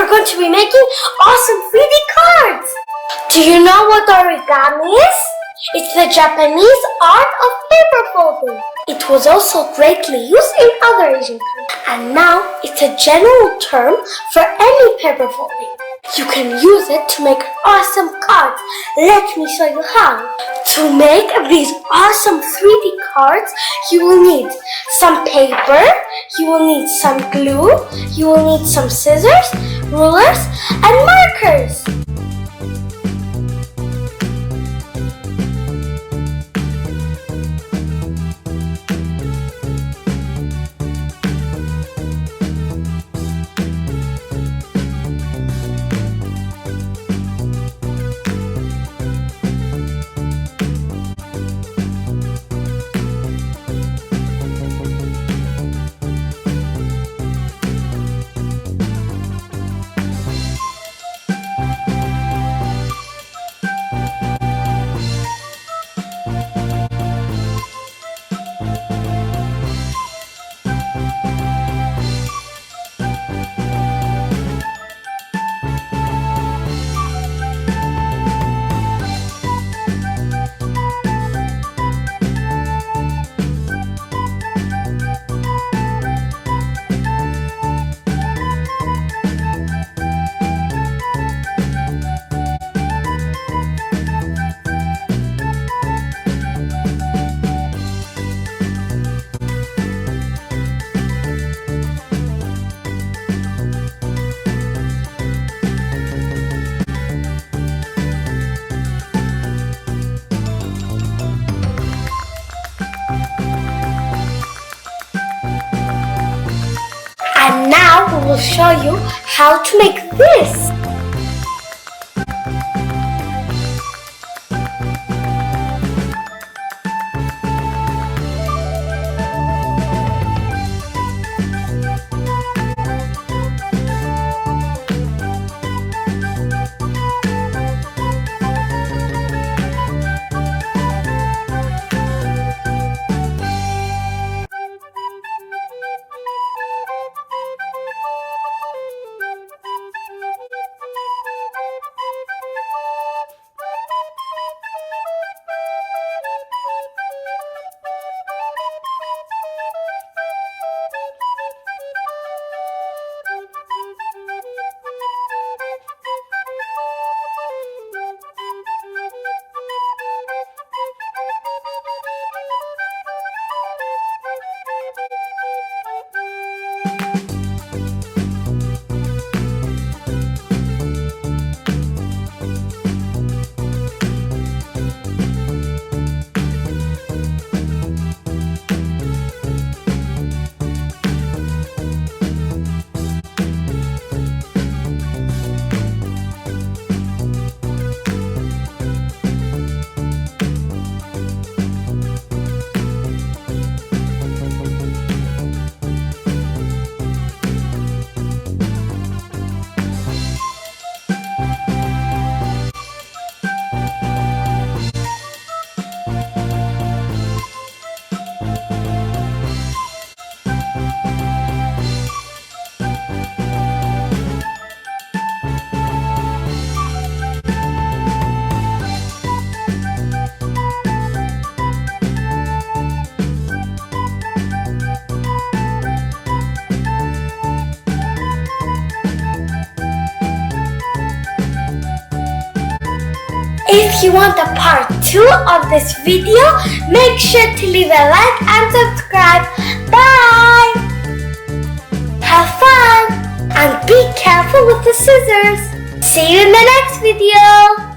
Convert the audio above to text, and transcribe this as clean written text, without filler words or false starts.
going to be making awesome 3D cards. Do you know what origami is? It's the Japanese art of paper folding. It was also greatly used in other Asian countries, and now it's a general term for any paper folding. You can use it to make awesome cards. Let me show you how. To make these awesome 3D cards, you will need some paper, you will need some glue, you will need some scissors, rulers, and markers. And now we will show you how to make this. If you want a part 2 of this video, make sure to leave a like and subscribe. Bye! Have fun! And be careful with the scissors. See you in the next video!